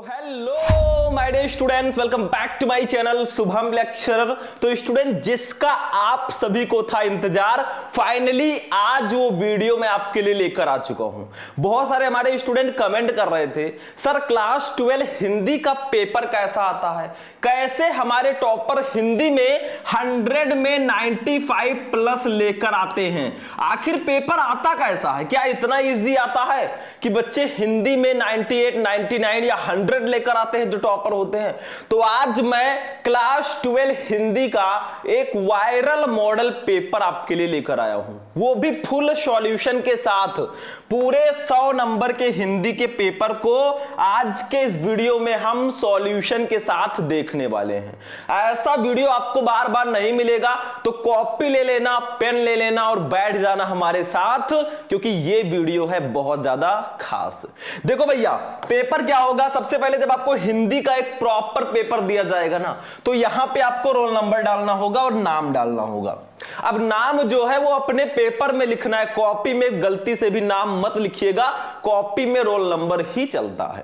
Hello my dear students, welcome back to my channel Shubham lecturer. तो student, जिसका आप सभी को था इंतजार, फाइनली आज वो वीडियो मैं आपके लिए लेकर आ चुका हूं। बहुत सारे हमारे स्टूडेंट कमेंट कर रहे थे, सर क्लास 12 हिंदी का पेपर कैसा आता है, कैसे हमारे टॉपर हिंदी में 100 में 95 प्लस लेकर आते हैं। आखिर पेपर आता कैसा है? क्या इतना इजी आता है कि बच्चे हिंदी में 98, 99 या 100 लेकर आते हैं जो टॉपर होते हैं? तो आज मैं क्लास 12 हिंदी का एक वायरल मॉडल पेपर आपके लिए लेकर आया हूं, वो भी फुल सॉल्यूशन के साथ। पूरे 100 नंबर के हिंदी के पेपर को आज के इस वीडियो में हम सॉल्यूशन के साथ देखने वाले हैं। ऐसा वीडियो आपको बार बार नहीं मिलेगा, तो कॉपी ले लेना, पेन ले लेना और बैठ जाना हमारे साथ, क्योंकि ये वीडियो है बहुत ज्यादा खास। देखो भैया, पेपर क्या होगा? सबसे पहले जब आपको हिंदी का एक प्रॉपर पेपर दिया जाएगा ना, तो यहां पे आपको रोल नंबर डालना होगा और नाम डालना होगा। अब नाम जो है वो अपने पेपर में लिखना है, कॉपी में गलती से भी नाम मत लिखिएगा, कॉपी में रोल नंबर ही चलता है।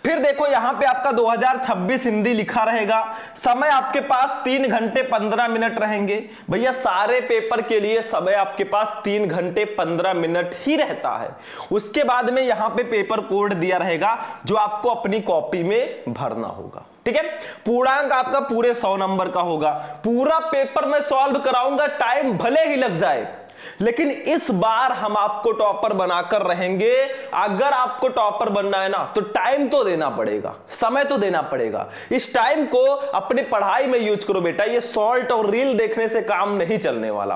फिर देखो यहां पे आपका 2026 हिंदी लिखा रहेगा। समय आपके पास 3 घंटे 15 मिनट रहेंगे। भैया सारे पेपर के लिए समय आपके पास 3 घंटे 15 मिनट ही रहता है। उसके बाद में यहां पे पेपर कोड दिया रहेगा जो आपको अपनी कॉपी में भरना होगा। ठीक है, पूर्णांक आपका पूरे 100 नंबर का होगा। पूरा पेपर मैं सॉल्व कराऊंगा, टाइम भले ही लग जाए, लेकिन इस बार हम आपको टॉपर बनाकर रहेंगे। अगर आपको टॉपर बनना है ना, तो टाइम तो देना पड़ेगा, समय तो देना पड़ेगा। इस टाइम को अपनी पढ़ाई में यूज करो बेटा, ये शॉर्ट और रील देखने से काम नहीं चलने वाला।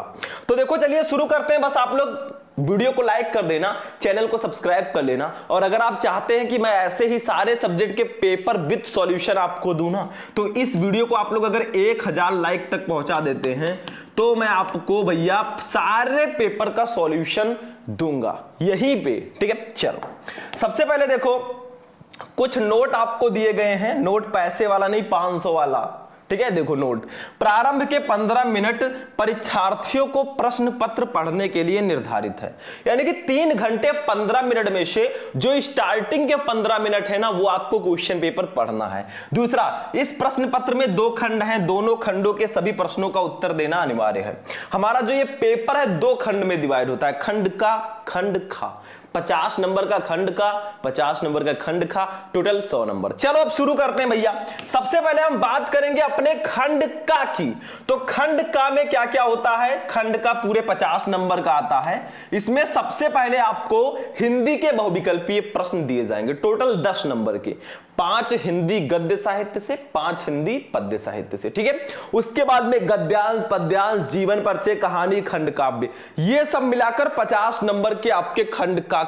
तो देखो चलिए शुरू करते हैं। बस आप लोग वीडियो को लाइक कर देना, चैनल को सब्सक्राइब कर लेना, और अगर आप चाहते हैं कि मैं ऐसे ही सारे सब्जेक्ट के पेपर विद सॉल्यूशन आपको दूं ना, तो इस वीडियो को आप लोग अगर 1000 लाइक तक पहुंचा देते हैं तो मैं आपको भैया सारे पेपर का सॉल्यूशन दूंगा यहीं पे। ठीक है, चलो सबसे पहले देखो कुछ नोट आपको दिए गए हैं। नोट पैसे वाला नहीं, 500 वाला। ठीक है, देखो नोट। प्रारंभ के 15 मिनट परीक्षार्थियों को प्रश्न पत्र पढ़ने के लिए निर्धारित है, यानी कि 3 घंटे 15 मिनट में से जो स्टार्टिंग के 15 मिनट है ना, वो आपको क्वेश्चन पेपर पढ़ना है। दूसरा, इस प्रश्न पत्र में 2 खंड हैं, दोनों खंडों के सभी प्रश्नों का उत्तर देना अनिवार्य है। हमारा जो ये पेपर है 2 खंड में डिवाइड होता है, खंड का, खंड खा। 50 नंबर का खंड का, 50 नंबर का खंड खा, टोटल 100 नंबर। चलो अब शुरू करते हैं भैया। सबसे पहले हम बात करेंगे अपने खंड का की। तो खंड का में क्या क्या होता है? खंड का पूरे 50 नंबर का आता है। इसमें सबसे पहले आपको हिंदी के बहुविकल्पीय प्रश्न दिए जाएंगे, टोटल 10 नंबर के। 5 हिंदी गद्य साहित्य से, 5 हिंदी पद्य साहित्य से। ठीक है, उसके बाद में गद्यांश, पद्यांश, जीवन परिचय, कहानी, खंड काव्य, ये सब मिलाकर 50 नंबर के आपके खंड का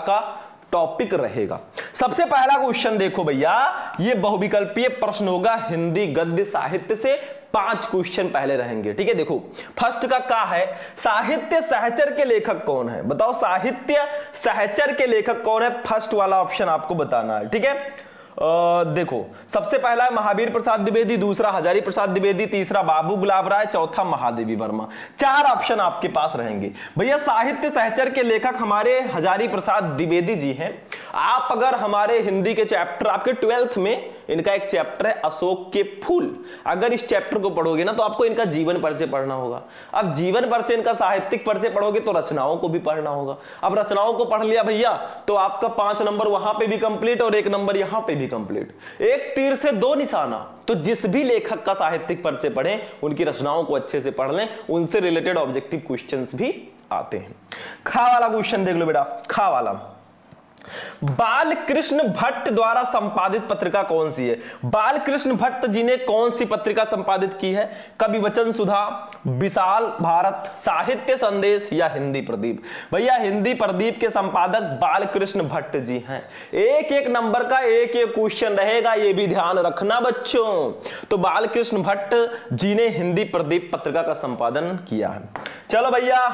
टॉपिक रहेगा। सबसे पहला क्वेश्चन देखो भैया, ये बहुविकल्पीय प्रश्न होगा हिंदी गद्य साहित्य से। 5 क्वेश्चन पहले रहेंगे। ठीक है, देखो फर्स्ट का है, साहित्य सहचर के लेखक कौन है? बताओ साहित्य सहचर के लेखक कौन है? फर्स्ट वाला ऑप्शन आपको बताना है। ठीक है, देखो सबसे पहला है महावीर प्रसाद द्विवेदी, दूसरा हजारी प्रसाद द्विवेदी, तीसरा बाबू गुलाब राय, चौथा महादेवी वर्मा। 4 ऑप्शन आपके पास रहेंगे। भैया साहित्य सहचर के लेखक हमारे हजारी प्रसाद द्विवेदी जी हैं। आप अगर हमारे हिंदी के चैप्टर, आपके 12th में इनका एक चैप्टर है अशोक के फूल, अगर इस चैप्टर को पढ़ोगे ना, तो आपको इनका जीवन परिचय पढ़ना होगा। अब जीवन परिचय, इनका साहित्यिक परिचय पढ़ोगे तो रचनाओं को भी पढ़ना होगा। अब रचनाओं को पढ़ लिया भैया, तो आपका 5 नंबर वहां पे भी कंप्लीट और 1 नंबर यहां पे भी कंप्लीट। एक तीर से 2 निशाना। तो जिस भी लेखक का साहित्यिक परिचय पढ़ें, उनकी रचनाओं को अच्छे से पढ़ लें, उनसे रिलेटेड ऑब्जेक्टिव क्वेश्चंस भी आते हैं। खा वाला क्वेश्चन देख लो बेटा, खा वाला। बालकृष्ण भट्ट द्वारा संपादित पत्रिका कौन सी है? बालकृष्ण भट्ट जी ने कौन सी पत्रिका संपादित की है? कवि वचन सुधा, विशाल भारत, साहित्य संदेश या हिंदी प्रदीप? भैया हिंदी प्रदीप के संपादक बालकृष्ण भट्ट जी हैं। एक एक नंबर का एक एक क्वेश्चन रहेगा, ये भी ध्यान रखना बच्चों। तो बालकृष्ण भट्ट जी ने हिंदी प्रदीप पत्रिका का संपादन किया है। चलो भैया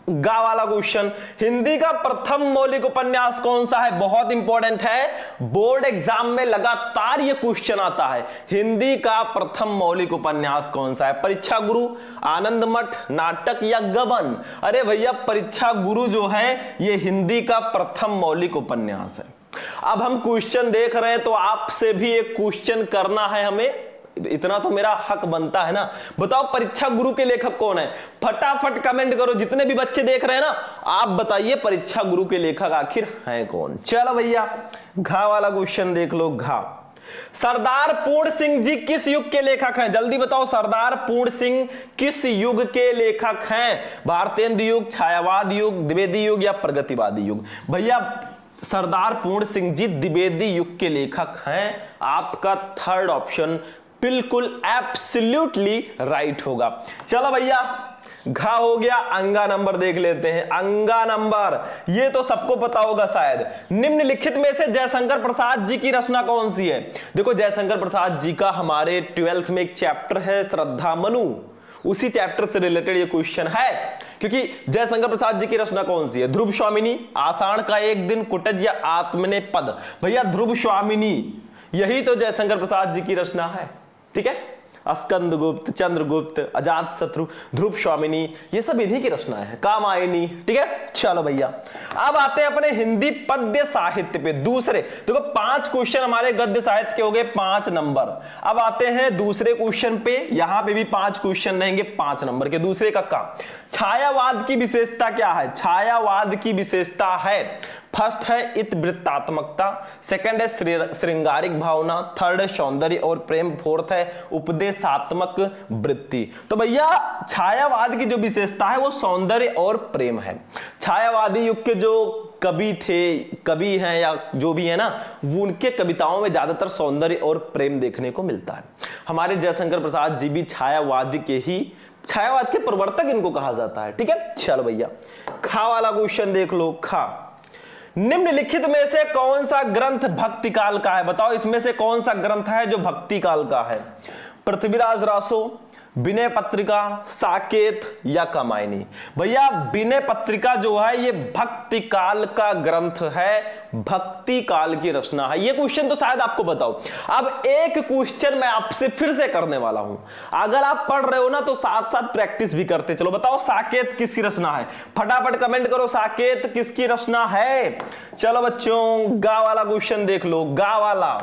गा वाला क्वेश्चन, हिंदी का प्रथम मौलिक उपन्यास कौन सा है? बहुत इंपॉर्टेंट है, बोर्ड एग्जाम में लगातार ये क्वेश्चन आता है। हिंदी का प्रथम मौलिक उपन्यास कौन सा है? परीक्षा गुरु, आनंद मठ, नाटक या गबन? अरे भैया परीक्षा गुरु जो है ये हिंदी का प्रथम मौलिक उपन्यास है। अब हम क्वेश्चन देख रहे हैं तो आपसे भी एक क्वेश्चन करना है हमें, इतना तो मेरा हक बनता है ना। बताओ परीक्षा गुरु के लेखक कौन है? फटाफट कमेंट करो, जितने भी बच्चे देख रहे हैं ना, आप बताइए परीक्षा गुरु के लेखक आखिर हैं कौन। चलो भैया घा वाला क्वेश्चन देख लो। घा, सरदार पूर्ण सिंह जी किस युग के लेखक हैं? जल्दी बताओ, सरदार पूर्ण सिंह किस युग के लेखक हैं? भारतेंदु युग, छायावाद युग, द्विवेदी युग या प्रगतिवादी युग? भैया सरदार पूर्ण सिंह जी द्विवेदी युग के लेखक हैं। आपका थर्ड ऑप्शन बिल्कुल एब्सोल्युटली राइट होगा। चलो भैया घा हो गया। अंगा नंबर देख लेते हैं। अंगा नंबर ये तो सबको पता होगा शायद। निम्नलिखित में से जयशंकर प्रसाद जी की रचना कौन सी है? देखो जयशंकर प्रसाद जी का हमारे 12th में एक चैप्टर है श्रद्धा मनु, उसी चैप्टर से रिलेटेड ये क्वेश्चन है। क्योंकि जयशंकर प्रसाद जी की रचना कौन सी है? ध्रुव स्वामिनी, आषाढ़ का एक दिन, कुटज या आत्मने पद? भैया ध्रुव स्वामिनी, यही तो जयशंकर प्रसाद जी की रचना है। ठीक है, स्कंदगुप्त, चंद्रगुप्त, अजात शत्रु, ध्रुव स्वामिनी, ये सब इन्हीं की रचना है। कामायनी। ठीक है, चलो भैया अब आते हैं अपने हिंदी पद्य साहित्य पे। दूसरे देखो 5 क्वेश्चन हमारे गद्य साहित्य के हो गए 5 नंबर। अब आते हैं दूसरे क्वेश्चन पे। यहां पे भी 5 क्वेश्चन रहेंगे 5 नंबर के। दूसरे का छायावाद की विशेषता क्या है? छायावाद की विशेषता है, फर्स्ट है इतवृत्तात्मकता, सेकंड है श्रृंगारिक भावना, थर्ड है सौंदर्य और प्रेम, फोर्थ है उपदेशात्मक वृत्ति। तो भैया छायावाद की जो विशेषता है वो सौंदर्य और प्रेम है। छायावादी युग के जो कवि थे, कवि हैं या जो भी है ना, वो उनके कविताओं में ज्यादातर सौंदर्य और प्रेम देखने को मिलता है। हमारे जयशंकर प्रसाद जी भी छायावाद के प्रवर्तक इनको कहा जाता है। ठीक है, चलो भैया खा वाला क्वेश्चन देख लो। खा, निम्नलिखित में से कौन सा ग्रंथ भक्ति काल का है? बताओ इसमें से कौन सा ग्रंथ है जो भक्ति काल का है? पृथ्वीराज रासो, विनय पत्रिका, साकेत या कामायनी? भैया विनय पत्रिका जो है ये भक्ति काल का ग्रंथ है, भक्ति काल की रचना है। ये क्वेश्चन तो शायद आपको बताओ। अब एक क्वेश्चन मैं आपसे फिर से करने वाला हूं, अगर आप पढ़ रहे हो ना तो साथ साथ प्रैक्टिस भी करते चलो। बताओ साकेत किसकी रचना है? फटाफट कमेंट करो, साकेत किसकी रचना है? चलो बच्चों गा वाला क्वेश्चन देख लो। गा वाला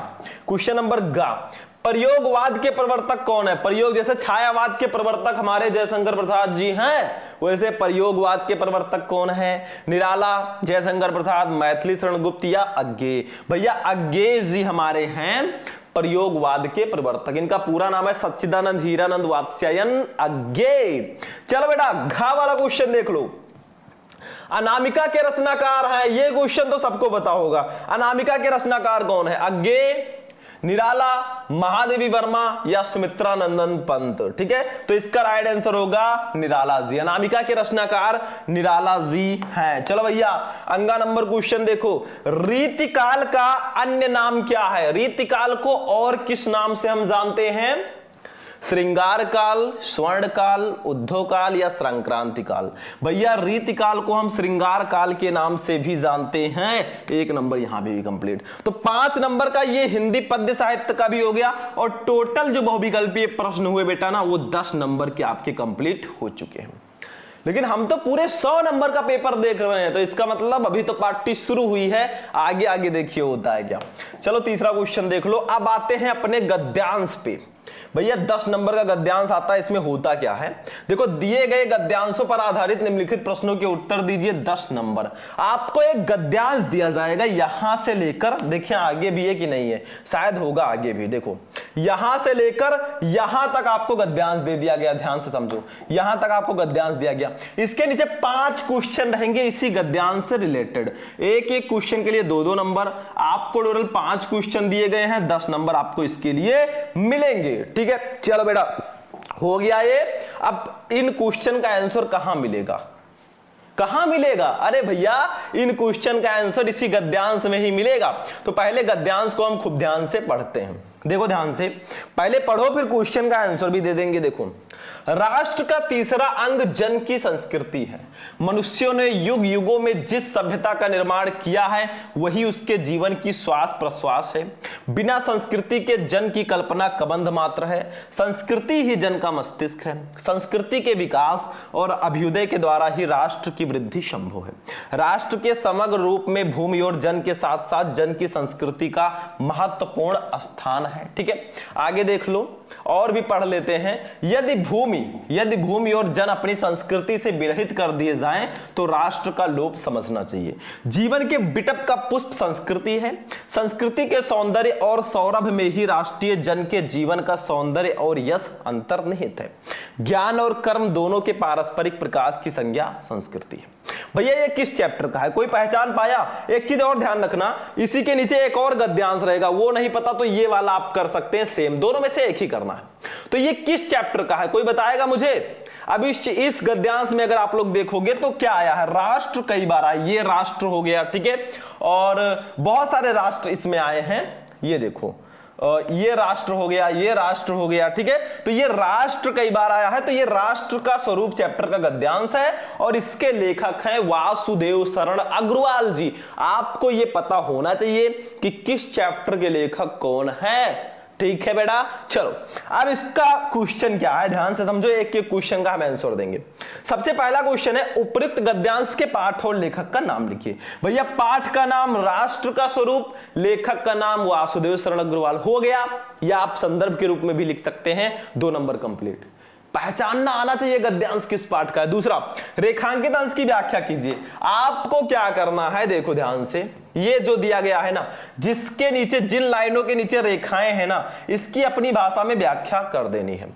क्वेश्चन नंबर गा, प्रयोगवाद के प्रवर्तक कौन है? प्रयोग जैसे छायावाद के प्रवर्तक हमारे जयशंकर प्रसाद जी हैं, वैसे प्रयोगवाद के प्रवर्तक कौन है? निराला, जयशंकर प्रसाद, मैथिली शरण गुप्त या अज्ञे? भैया अज्ञे जी हमारे हैं प्रयोगवाद के प्रवर्तक। इनका पूरा नाम है सच्चिदानंद हीरानंद वात्स्यायन अज्ञे। चलो बेटा घा वाला क्वेश्चन देख लो। अनामिका के रचनाकार हैं, ये क्वेश्चन तो सबको पता होगा। अनामिका के रचनाकार कौन है? अज्ञे, निराला, महादेवी वर्मा या सुमित्रा नंदन पंत? ठीक है, तो इसका राइट आंसर होगा निराला जी। अनामिका के रचनाकार निराला जी हैं। चलो भैया अंगा नंबर क्वेश्चन देखो। रीतिकाल का अन्य नाम क्या है? रीतिकाल को और किस नाम से हम जानते हैं? श्रृंगार काल, स्वर्ण काल, उद्धव काल या संक्रांति काल? भैया रीतिकाल को हम श्रृंगार काल के नाम से भी जानते हैं। 1 नंबर यहां भी कंप्लीट। तो 5 नंबर का ये हिंदी पद्य साहित्य का भी हो गया और टोटल जो बहुविकल्पीय प्रश्न हुए बेटा ना वो 10 नंबर के आपके कंप्लीट हो चुके हैं। लेकिन हम तो पूरे 100 नंबर का पेपर देख रहे हैं, तो इसका मतलब अभी तो पार्टी शुरू हुई है, आगे आगे देखिए होता है क्या। चलो तीसरा क्वेश्चन देख लो। अब आते हैं अपने गद्यांश पे। भैया 10 नंबर का गद्यांश आता है, इसमें होता क्या है? देखो दिए गए गद्यांशों पर आधारित निम्नलिखित प्रश्नों के उत्तर दीजिए। 10 नंबर आपको एक गद्यांश दिया जाएगा, यहां से लेकर देखिए आगे भी है कि नहीं है, शायद होगा आगे भी। देखो यहां से लेकर यहां तक आपको गद्यांश दे दिया गया, ध्यान से समझो, यहां तक आपको गद्यांश दिया गया। इसके नीचे 5 क्वेश्चन रहेंगे इसी गद्यांश से रिलेटेड। एक एक क्वेश्चन के लिए 2-2 नंबर। आपको टोटल 5 क्वेश्चन दिए गए हैं, 10 नंबर आपको इसके लिए मिलेंगे। ठीक है, चलो बेटा हो गया ये। अब इन क्वेश्चन का आंसर कहां मिलेगा? कहां मिलेगा? अरे भैया इन क्वेश्चन का आंसर इसी गद्यांश में ही मिलेगा। तो पहले गद्यांश को हम खूब ध्यान से पढ़ते हैं। देखो ध्यान से पहले पढ़ो, फिर क्वेश्चन का आंसर भी दे देंगे। देखो, राष्ट्र का तीसरा अंग जन की संस्कृति है। मनुष्यों ने युग युगों में जिस सभ्यता का निर्माण किया है वही उसके जीवन की श्वास प्रश्वास है। बिना संस्कृति के जन की कल्पना कबंध मात्र है। संस्कृति ही जन का मस्तिष्क है। संस्कृति के विकास और अभ्युदय के द्वारा ही राष्ट्र की की वृद्धि संभव है। राष्ट्र के समग्र रूप में भूमि और जन के साथ साथ जन की संस्कृति का महत्वपूर्ण स्थान है। ठीक है, आगे देख लो और भी पढ़ लेते हैं। यदि भूमि और जन अपनी संस्कृति से विरहित कर दिए जाएं तो राष्ट्र का लोप समझना चाहिए। जीवन के बिटप का पुष्प संस्कृति है। संस्कृति के सौंदर्य और सौरभ में ही राष्ट्रीय जन के जीवन का सौंदर्य और यश अंतर्निहित है। ज्ञान और कर्म दोनों के पारस्परिक प्रकाश की संज्ञा संस्कृति है। भैया ये किस चैप्टर का है, कोई पहचान पाया? एक चीज और ध्यान रखना, इसी के नीचे एक और गद्यांश रहेगा, वो नहीं पता तो ये वाला आप कर सकते हैं सेम, दोनों में से एक ही करना है। तो ये किस चैप्टर का है, कोई बताएगा मुझे? अब इस गद्यांश में अगर आप लोग देखोगे तो क्या आया है, राष्ट्र कई बार आया, ये राष्ट्र हो गया। ठीक है, और बहुत सारे राष्ट्र इसमें आए हैं, ये देखो ये राष्ट्र हो गया, ये राष्ट्र हो गया। ठीक है, तो ये राष्ट्र कई बार आया है, तो ये राष्ट्र का स्वरूप चैप्टर का गद्यांश है और इसके लेखक हैं वासुदेव शरण अग्रवाल जी। आपको ये पता होना चाहिए कि किस चैप्टर के लेखक कौन है। ठीक है बेटा, चलो अब इसका क्वेश्चन क्या है, ध्यान से समझो, एक एक क्वेश्चन का हम आंसर देंगे। सबसे पहला क्वेश्चन है, उपयुक्त गद्यांश के पाठ और लेखक का नाम लिखिए। भैया पाठ का नाम राष्ट्र का स्वरूप, लेखक का नाम वासुदेव शरण अग्रवाल हो गया, या आप संदर्भ के रूप में भी लिख सकते हैं। 2 नंबर कंप्लीट। पहचानना आना चाहिए गद्यांश किस पाठ का है। दूसरा, रेखांकित अंश की व्याख्या कीजिए। आपको क्या करना है, देखो ध्यान से, ये जो दिया गया है ना, जिसके नीचे जिन लाइनों के नीचे रेखाएं हैं ना, इसकी अपनी भाषा में व्याख्या कर देनी है।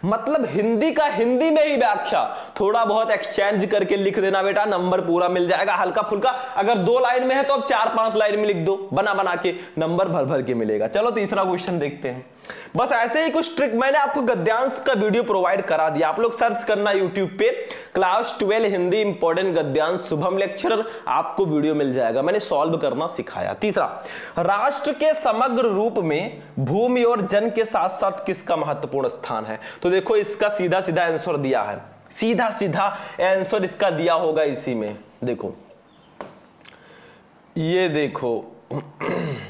मतलब हिंदी का हिंदी में ही व्याख्या, थोड़ा बहुत एक्सचेंज करके लिख देना बेटा, नंबर पूरा मिल जाएगा। हल्का फुल्का अगर 2 लाइन में है तो अब 4-5 लाइन में लिख दो, बना बना के नंबर भर भर के मिलेगा। चलो तीसरा क्वेश्चन देखते हैं। बस ऐसे ही कुछ ट्रिक मैंने आपको गद्यांश का वीडियो प्रोवाइड करा दिया, आप लोग सर्च करना यूट्यूब पे क्लास 12 हिंदी इंपॉर्टेंट गद्यांश शुभम लेक्चरर, आपको वीडियो मिल जाएगा, मैंने सॉल्व करना सिखाया। तीसरा, राष्ट्र के समग्र रूप में भूमि और जन के साथ साथ किसका महत्वपूर्ण स्थान है? तो देखो इसका सीधा सीधा आंसर दिया है, सीधा सीधा आंसर इसका दिया होगा इसी में। देखो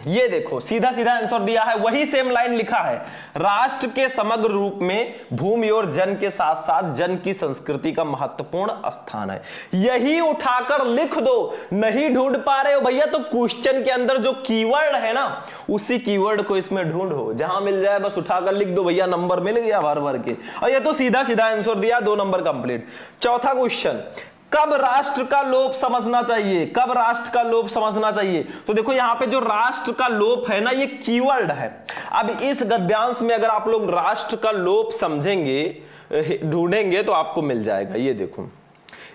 ये देखो सीधा सीधा आंसर दिया है, वही सेम लाइन लिखा है, राष्ट्र के समग्र रूप में भूमि और जन के साथ साथ जन की संस्कृति का महत्वपूर्ण स्थान है। यही उठाकर लिख दो। नहीं ढूंढ पा रहे हो भैया तो क्वेश्चन के अंदर जो कीवर्ड है ना, उसी कीवर्ड को इसमें ढूंढो, जहां मिल जाए बस उठाकर लिख दो भैया, नंबर मिल गया भर भर के। और ये तो सीधा सीधा आंसर दिया, 2 नंबर कंप्लीट। चौथा क्वेश्चन, कब राष्ट्र का लोप समझना चाहिए? कब राष्ट्र का लोप समझना चाहिए? तो देखो यहां पे जो राष्ट्र का लोप है ना, ये कीवर्ड है। अब इस गद्यांश में अगर आप लोग राष्ट्र का लोप समझेंगे, ढूंढेंगे तो आपको मिल जाएगा।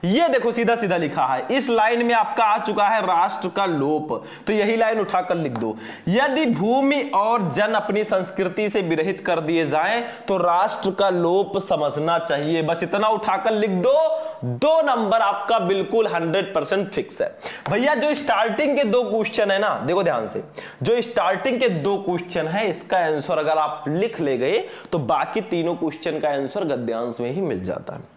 ये देखो सीधा सीधा लिखा है, इस लाइन में आपका आ चुका है राष्ट्र का लोप, तो यही लाइन उठाकर लिख दो। यदि भूमि और जन अपनी संस्कृति से विरहित कर दिए जाएं तो राष्ट्र का लोप समझना चाहिए। बस इतना उठाकर लिख दो, 2 नंबर आपका बिल्कुल 100% फिक्स है। भैया जो स्टार्टिंग के 2 क्वेश्चन है ना, देखो ध्यान से, जो स्टार्टिंग के 2 क्वेश्चन है, इसका आंसर अगर आप लिख ले गए तो बाकी तीनों क्वेश्चन का आंसर गद्यांश में ही मिल जाता है।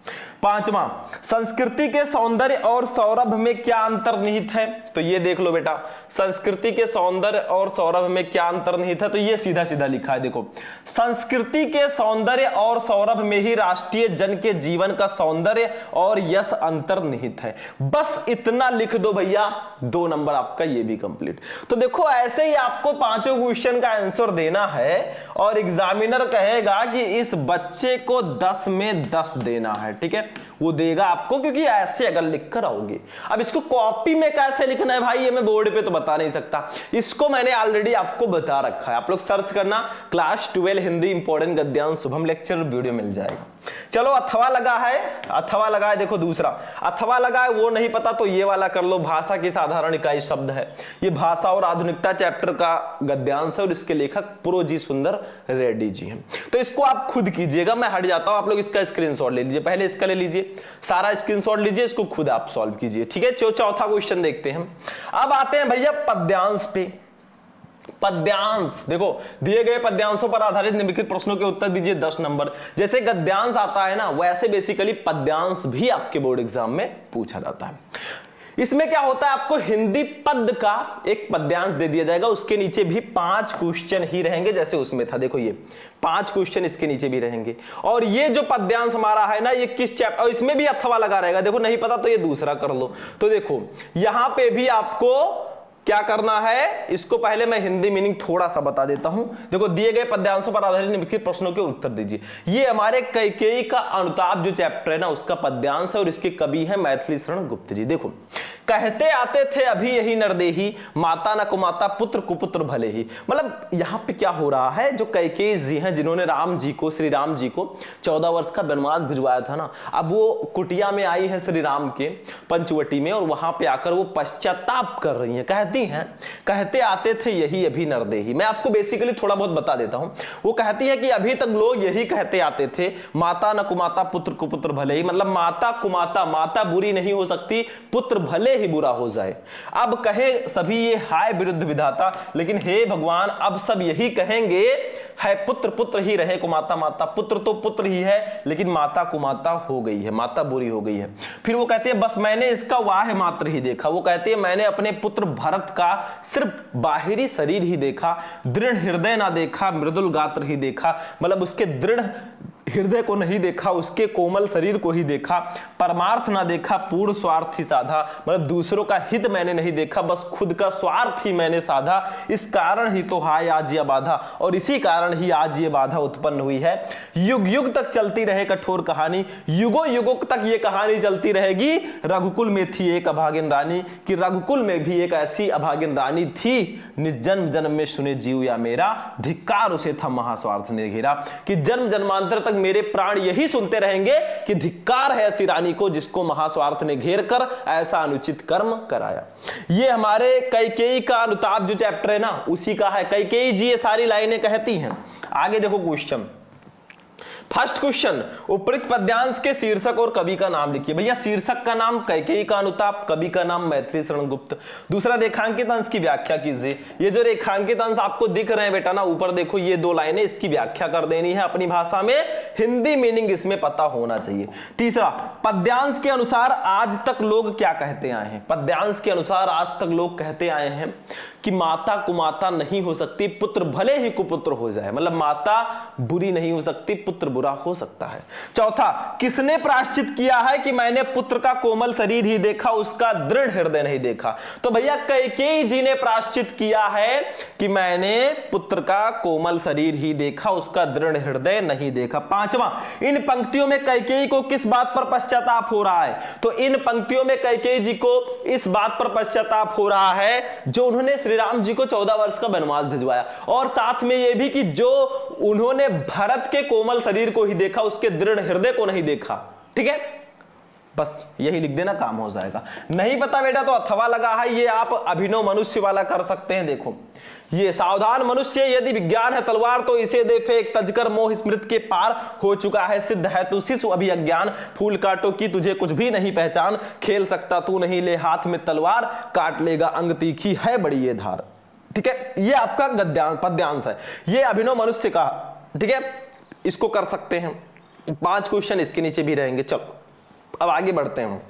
5वां, संस्कृति के सौंदर्य और सौरभ में क्या अंतर्निहित है? तो ये देख लो बेटा, संस्कृति के सौंदर्य और सौरभ में क्या अंतर्निहित है? तो ये सीधा सीधा लिखा है, देखो, संस्कृति के सौंदर्य और सौरभ में ही राष्ट्रीय जन के जीवन का सौंदर्य और यश अंतर्निहित है। बस इतना लिख दो भैया, 2 नंबर आपका ये भी कंप्लीट। तो देखो ऐसे ही आपको 5 क्वेश्चन का आंसर देना है और एग्जामिनर कहेगा कि इस बच्चे को 10 में 10 देना है। ठीक है, वो देगा आपको, क्योंकि ऐसे अगर लिख कर आओगे। अब इसको कॉपी में कैसे लिखना है भाई, ये मैं बोर्ड पे तो बता नहीं सकता, इसको मैंने ऑलरेडी आपको बता रखा है। आप लोग सर्च करना क्लास 12 हिंदी इंपॉर्टेंट गद्यांश शुभम लेक्चर, वीडियो मिल जाएगा। चलो अथवा लगा है, देखो दूसरा अथवा लगा है, वो नहीं पता तो ये वाला कर लो, भाषा की साधारण इकाई शब्द है। ये भाषा और आधुनिकता चैप्टर का गद्यांश है और इसके लेखक प्रोजी सुंदर रेड्डी जी हैं। तो इसको आप खुद कीजिएगा, मैं हट जाता हूं, आप लोग इसका स्क्रीनशॉट ले लीजिए, पहले इसका ले लीजिए, सारा स्क्रीनशॉट लीजिए, इसको खुद आप सॉल्व कीजिए। ठीक है, चौथा क्वेश्चन देखते हैं। अब आते हैं भैया पद्यांश पे। पद्यांश देखो, दिए गए पद्यांशों पर आधारित निम्नलिखित प्रश्नों के उत्तर दीजिए 10 नंबर। जैसे गद्यांश आता है ना, वैसे बेसिकली पद्यांश भी आपके बोर्ड एग्जाम में पूछा जाता है। इसमें क्या होता है, आपको हिंदी पद का एक पद्यांश दे दिया जाएगा, उसके नीचे भी 5 क्वेश्चन ही रहेंगे जैसे उसमें था। देखो ये 5 क्वेश्चन इसके नीचे भी रहेंगे। और ये जो पद्यांश हमारा है ना, ये किस चैप्टर, और इसमें भी अथवा लगा रहेगा। देखो नहीं पता तो ये दूसरा कर लो। तो देखो यहां पे भी आपको क्या करना है, इसको पहले मैं हिंदी मीनिंग थोड़ा सा बता देता हूं। देखो दिए गए पद्यांशों पर आधारित निम्नलिखित प्रश्नों के उत्तर दीजिए। ये हमारे कैकेयी का अनुताप जो चैप्टर है ना, उसका पद्यांश है और इसके कवि है मैथिली शरण गुप्त जी। देखो, कहते आते थे अभी यही नरदेही, माता न कुमाता पुत्र कुपुत्र भले ही। मतलब यहां पे क्या हो रहा है, जो कैकेयी जी हैं जिन्होंने राम जी को, श्री राम जी को 14 वर्ष का वनवास भिजवाया था ना, अब वो कुटिया में आई है श्री राम के पंचवटी में, और वहां पे आकर वो पश्चाताप कर रही हैं। कहती हैं, कहते आते थे यही अभी नरदेही। मैं आपको बेसिकली थोड़ा बहुत बता देता हूं। वो कहती है कि अभी तक लोग यही कहते आते थे, माता न कुमाता पुत्र कुपुत्र भले ही। मतलब माता कुमाता, माता बुरी नहीं हो सकती, पुत्र भले ही बुरा हो जाए। अब कहे सभी ये हाय विरुद्ध विधाता, लेकिन हे भगवान अब सब यही कहेंगे, है पुत्र पुत्र ही रहे, कुमाता माता। पुत्र तो पुत्र ही है, लेकिन माता कुमाता हो गई है, माता बुरी हो गई है। फिर वो कहती है बस मैंने इसका वाह मात्र ही देखा। वो कहती है मैंने अपने पुत्र भरत का सिर्फ बाहरी शरीर ही देखा, दृढ़ हृदय ना देखा, मृदुल गात्र ही देखा। मतलब उसके दृढ़ हृदय को नहीं देखा, उसके कोमल शरीर को ही देखा। परमार्थ ना देखा, पूर्ण स्वार्थ ही साधा। मतलब दूसरों का हित मैंने नहीं देखा, बस खुद का स्वार्थ ही मैंने साधा। इस कारण ही तो हाय आज यह बाधा, और इसी कारण ही आज ये बाधा उत्पन्न हुई है। युग युग तक चलती रहे कठोर कहानी, युगों युगों तक ये कहानी चलती रहेगी। रघुकुल में थी एक अभागिन रानी, कि रघुकुल में भी एक ऐसी अभागिन रानी थी, जन्म जन्म में सुने जीव या मेरा, धिक्कार उसे था महास्वार्थ ने घेरा। कि जन्म जन्मांतर तक मेरे प्राण यही सुनते रहेंगे कि धिक्कार है ऐसी रानी को जिसको महास्वार्थ ने घेर कर ऐसा अनुचित कर्म कराया। ये हमारे कैकेयी का अनुताप जो चैप्टर है ना, उसी का है। कैकेयी जी ये सारी लाइनें कहती हैं। आगे देखो क्वेश्चन, फर्स्ट क्वेश्चन, उपयुक्त पद्यांश के शीर्षक और कवि का नाम लिखिए। भैया शीर्षक का नाम कैकेयी का अनुताप, कवि का नाम मैथिली शरण गुप्त। दूसरा, रेखांकित अंश की व्याख्या कीजिए। ये जो रेखांकित अंश आपको दिख रहे हैं बेटा ना, ऊपर देखो ये 2 लाइनें, इसकी व्याख्या कर देनी है अपनी भाषा में, हिंदी मीनिंग इसमें पता होना चाहिए। तीसरा, पद्यांश के अनुसार आज तक लोग क्या कहते आए हैं। पद्यांश के अनुसार आज तक लोग कहते आए हैं कि माता कुमाता नहीं हो सकती, पुत्र भले ही कुपुत्र हो जाए। मतलब माता बुरी नहीं हो सकती, पुत्र बुरा हो सकता है। चौथा, किसने प्रायश्चित किया है कि मैंने पुत्र का कोमल शरीर ही देखा, उसका दृढ़ हृदय नहीं देखा। तो भैया कैकेयी जी ने प्रायश्चित किया है कि मैंने पुत्र का कोमल शरीर ही देखा, उसका दृढ़ हृदय नहीं देखा। पांचवा, इन पंक्तियों में कैकेयी को किस बात पर पश्चाताप हो रहा है। तो इन पंक्तियों में कैकेयी जी को इस बात पर पश्चाताप हो रहा है जो उन्होंने श्री राम जी को 14 वर्ष का वनवास भिजवाया, और साथ में यह भी कि जो उन्होंने भरत के कोमल शरीर को ही देखा, उसके दृढ़ हृदय को नहीं देखा। ठीक है, बस यही लिख देना, काम हो जाएगा। नहीं पता बेटा तो अथवा लगा है, ये आप अभिनव मनुष्य वाला कर सकते हैं। देखो ये, सावधान मनुष्य यदि विज्ञान है तलवार तो इसे दे फेंक, तजकर मोह स्मृत के पार हो चुका है सिद्ध है तू शिशु अभी अज्ञान, फूल काटो की तुझे कुछ भी नहीं पहचान, खेल सकता तू नहीं ले हाथ में तलवार, काट लेगा अंग तीखी है बड़ी ये धार। ठीक है, ये आपका गद्यांश पद्यांश है, ये अभिनव मनुष्य का। ठीक है, इसको कर सकते हैं। 5 क्वेश्चन इसके नीचे भी रहेंगे। चलो अब आगे बढ़ते हैं।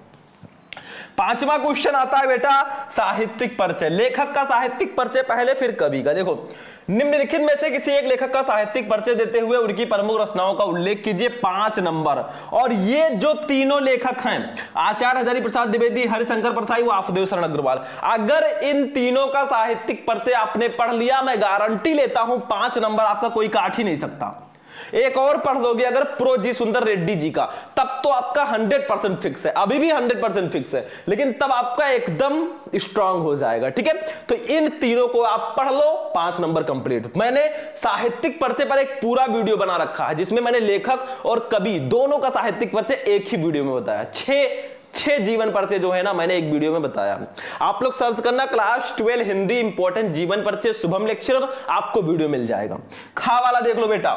5वां क्वेश्चन आता है बेटा साहित्यिक परिचय। लेखक का साहित्यिक परिचय पहले, फिर कवि का। देखो, निम्नलिखित में से किसी एक लेखक का साहित्यिक परिचय देते हुए उनकी प्रमुख रचनाओं का उल्लेख कीजिए। 5 नंबर। और ये जो तीनों लेखक हैं, आचार्य हजारी प्रसाद द्विवेदी, हरिशंकर परसाई, वासुदेव शरण अग्रवाल, अगर इन तीनों का साहित्यिक परिचय आपने पढ़ लिया, मैं गारंटी लेता हूं 5 नंबर आपका कोई काट ही नहीं सकता। एक और पढ़ लोगे अगर प्रो जी सुंदर रेड्डी जी का, तब तो आपका 100% फिक्स है। अभी भी 100% फिक्स है, लेकिन तब आपका एकदम स्ट्रांग हो जाएगा। ठीक है, तो इन तीनों को आप पढ़ लो, 5 नंबर कंप्लीट। मैंने साहित्यिक परिचय पर एक पूरा वीडियो बना रखा है, जिसमें मैंने लेखक और कवि दोनों का साहित्यिक परिचय एक ही वीडियो में बताया। 6 जीवन परिचय जो है ना, मैंने एक वीडियो में बताया। आप लोग सर्च करना क्लास 12 हिंदी इंपॉर्टेंट जीवन परिचय शुभम लेक्चरर, आपको वीडियो मिल जाएगा। खा वाला देख लो बेटा,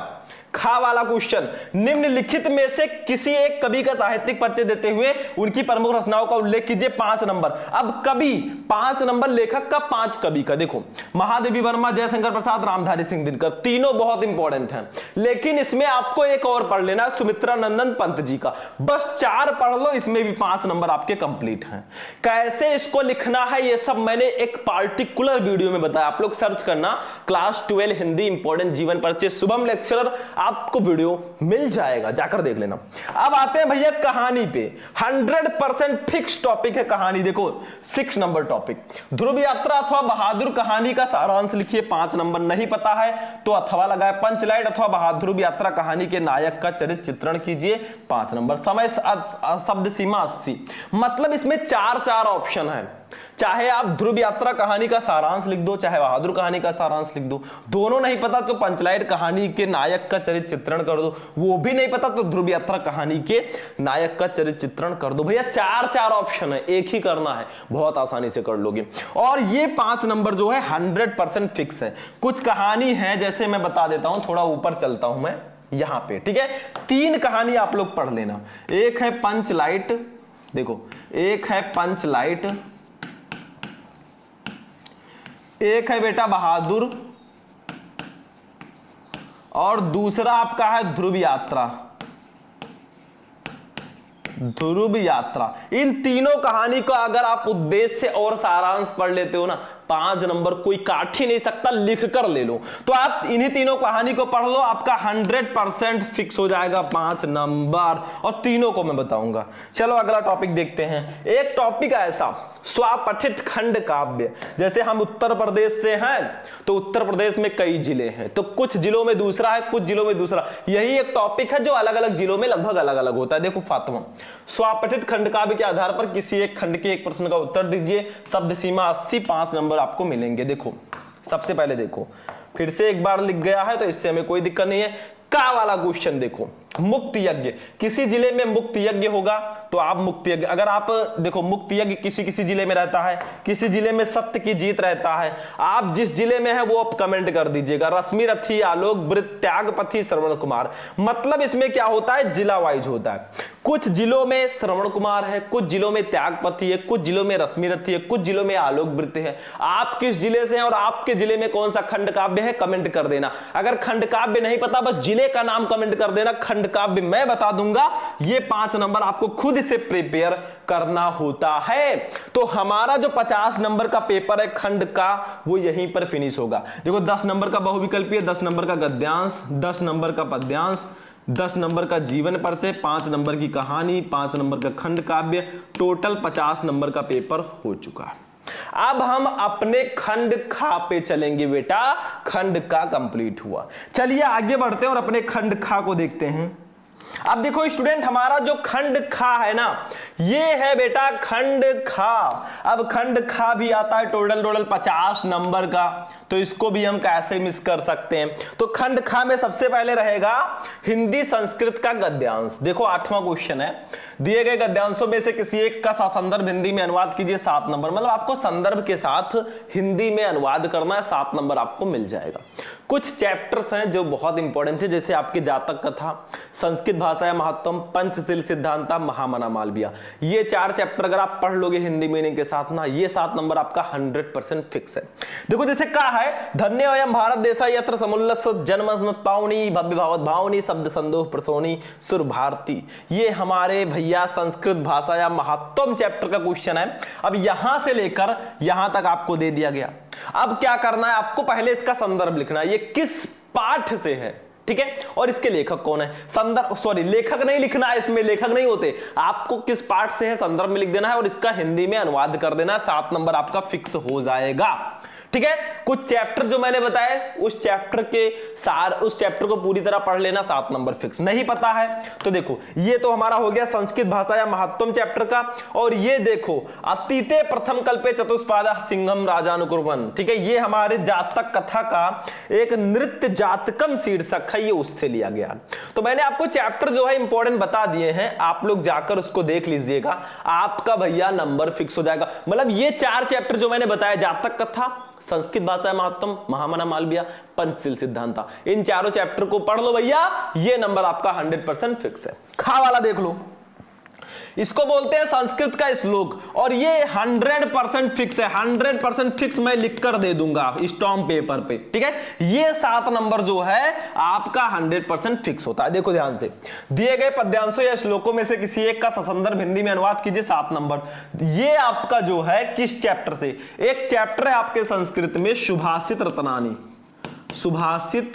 खा वाला क्वेश्चन, निम्नलिखित में से किसी एक कवि का साहित्यिक परिचय देते हुए उनकी प्रमुख रचनाओं का उल्लेख कीजिए। 5 नंबर। अब कवि 5 नंबर, लेखक का 5 कवि का। देखो महादेवी वर्मा, जयशंकर प्रसाद, रामधारी सिंह दिनकर, तीनों बहुत इंपॉर्टेंट हैं, लेकिन इसमें आपको एक और पढ़ लेना, सुमित्रा नंदन पंत जी का। बस 4 पढ़ लो, इसमें भी 5 नंबर आपके कंप्लीट हैं। कैसे इसको लिखना है ये सब मैंने एक पार्टिकुलर वीडियो में बताया, आप लोग सर्च करना क्लास 12 हिंदी इंपॉर्टेंट जीवन परिचय शुभम लेक्चरर, आपको वीडियो मिल जाएगा, जाकर देख लेना। अब आते हैं भैया कहानी पे। 100% फिक्स टॉपिक है कहानी। देखो 6 नंबर टॉपिक, ध्रुव यात्रा अथवा बहादुर कहानी का सारांश लिखिए। 5 नंबर। नहीं पता है तो अथवा लगाए। पंचलाइट अथवा बहादुर यात्रा कहानी के नायक का चरित्र चित्रण कीजिए। 5 नंबर। समय शब्द सीमा 80। मतलब इसमें 4 ऑप्शन है, चाहे आप ध्रुव यात्रा कहानी का सारांश लिख दो, चाहे बहादुर कहानी का सारांश लिख दो। दोनों नहीं पता तो पंचलाइट कहानी के नायक का चरित्र चित्रण कर दो। वो भी नहीं पता तो ध्रुव यात्रा कहानी के नायक का चरित्र चित्रण कर दो। भैया 4 ऑप्शन है, एक ही करना है, बहुत आसानी से कर लोगे। और ये 5 नंबर जो है 100% फिक्स है। कुछ कहानी है, जैसे मैं बता देता हूं, थोड़ा ऊपर चलता हूं मैं यहां पे, ठीक है। 3 कहानी आप लोग पढ़ लेना। एक है पंचलाइट, देखो एक है पंचलाइट, एक है बेटा बहादुर, और दूसरा आपका है ध्रुव यात्रा। ध्रुव यात्रा। इन तीनों कहानी को अगर आप उद्देश्य और सारांश पढ़ लेते हो ना, 5 नंबर कोई काट ही नहीं सकता, लिख कर ले लो। तो आप इन्हीं तीनों कहानी को पढ़ लो, आपका 100% फिक्स हो जाएगा 5 नंबर, और तीनों को मैं बताऊंगा। चलो अगला टॉपिक देखते हैं। एक टॉपिक ऐसा, स्वपठित खंड काव्य। जैसे हम उत्तर प्रदेश से हैं तो उत्तर प्रदेश में कई जिले हैं, तो कुछ जिलों में दूसरा है, कुछ जिलों में दूसरा। यही एक टॉपिक है जो अलग अलग जिलों में लगभग अलग अलग होता है। देखो फातिमा, स्वपठित खंड काव्य के आधार पर किसी एक खंड के एक प्रश्न का उत्तर दीजिए। शब्द सीमा 80। 5 नंबर आपको मिलेंगे। देखो सबसे पहले देखो, फिर से एक बार लिख गया है तो इससे हमें कोई दिक्कत नहीं है। का वाला क्वेश्चन देखो, मुक्त यज्ञ। किसी जिले में मुक्त यज्ञ होगा तो आप मुक्त यज्ञ, अगर आप देखो मुक्त यज्ञ किसी किसी जिले में रहता है, किसी जिले में सत्य की जीत रहता है। आप जिस जिले में है वो आप कमेंट कर दीजिएगा। रश्मि रथी, आलोक वृत्त, त्यागपति, श्रवण कुमार। मतलब इसमें क्या होता है, जिला वाइज होता है। कुछ जिलों में श्रवण कुमार है, कुछ जिलों में त्यागपति है, कुछ जिलों में रश्मि रथी है, कुछ जिलों में आलोक वृत्त है। आप किस जिले से हैं और आपके जिले में कौन सा खंड काव्य है, कमेंट कर देना। अगर खंड काव्य नहीं पता, बस जिले का नाम कमेंट कर देना, खंड काव्य मैं बता दूंगा। ये 5 नंबर आपको खुद से प्रिपेयर करना होता है। तो हमारा जो 50 नंबर का पेपर है खंड का, वो यहीं पर फिनिश होगा। देखो 10 नंबर का बहुविकल्पीय, 10 नंबर का गद्यांश, 10 नंबर का पद्यांश, 10 नंबर का जीवन परिचय, 5 नंबर की कहानी, 5 नंबर का खंड काव्य, टोटल 50 नंबर का पेपर हो चुका। अब हम अपने खंड खा पे चलेंगे बेटा। खंड का कंप्लीट हुआ। चलिए आगे बढ़ते हैं और अपने खंड खा को देखते हैं। अब देखो स्टूडेंट, हमारा जो खंड खा है ना, ये है बेटा खंड खा। अब खंड खा भी आता है टोटल 50 नंबर का, तो इसको भी हम कैसे मिस कर सकते हैं। तो खंड खा में सबसे पहले रहेगा हिंदी संस्कृत का गद्यांश। देखो 8वां क्वेश्चन है, दिए गए गद्यांशों में से किसी एक का संदर्भ हिंदी में अनुवाद कीजिए। 7 नंबर। मतलब आपको संदर्भ के साथ हिंदी में अनुवाद करना है, 7 नंबर आपको मिल जाएगा। कुछ चैप्टर्स हैं जो बहुत इंपॉर्टेंट है, जैसे आपकी जातक कथा, संस्कृत भाषा या महत्वम, पंचशील सिद्धांता, महामना मालविया। ये 4 चैप्टर अगर आप पढ़ लोगे हिंदी मीनिंग के साथ ना, ये 7 नंबर आपका 100% फिक्स है। देखो जैसे कहा है, धन्य अयं भारत देश यत्र समुल्लस जन्म पावनी, भव्य भावत भावनी, शब्द संदोह प्रसोनी, सुर भारती। ये हमारे भैया संस्कृत भाषा या महत्वम चैप्टर का क्वेश्चन है। अब यहां से लेकर यहां तक आपको दे दिया गया। अब क्या करना है, आपको पहले इसका संदर्भ लिखना है, ये किस पाठ से है, ठीक है, और इसके लेखक कौन है। संदर्भ, सॉरी लेखक नहीं लिखना है, इसमें लेखक नहीं होते, आपको किस पाठ से है संदर्भ में लिख देना है और इसका हिंदी में अनुवाद कर देना है। 7 नंबर आपका फिक्स हो जाएगा। ठीक है, कुछ चैप्टर जो मैंने बताए उस चैप्टर के सार, उस चैप्टर को पूरी तरह पढ़ लेना, 7 नंबर फिक्स। नहीं पता है तो देखो, ये तो हमारा हो गया संस्कृत भाषा या महत्वम चैप्टर का। और ये देखो अतीते प्रथम कल्पे चतुष्पादा सिंहम राजानुकुर्वन, ठीक है, ये हमारे जातक कथा का एक नृत्य जातकम शीर्षक है, ये उससे लिया गया। तो मैंने आपको चैप्टर जो है इंपॉर्टेंट बता दिए हैं, आप लोग जाकर उसको देख लीजिएगा, आपका भैया नंबर फिक्स हो जाएगा। मतलब ये 4 चैप्टर जो मैंने बताया, जातक कथा, संस्कृत भाषा महत्तम, महामना मालवीय, पंचशील सिद्धांता, इन चारों चैप्टर को पढ़ लो भैया, ये नंबर आपका 100% फिक्स है। खा वाला देख लो, इसको बोलते हैं संस्कृत का श्लोक, और ये 100% फिक्स है, 100% फिक्स मैं लिख कर दे दूंगा स्टॉम्प पेपर पे, ठीक है। ये 7 नंबर जो है आपका 100% फिक्स होता है। देखो ध्यान से, दिए गए पद्यांशों या श्लोकों में से किसी एक का ससंदर्भ हिंदी में अनुवाद कीजिए। 7 नंबर, ये आपका जो है किस चैप्टर से, एक चैप्टर है आपके संस्कृत में सुभाषित रत्नानी, सुभाषित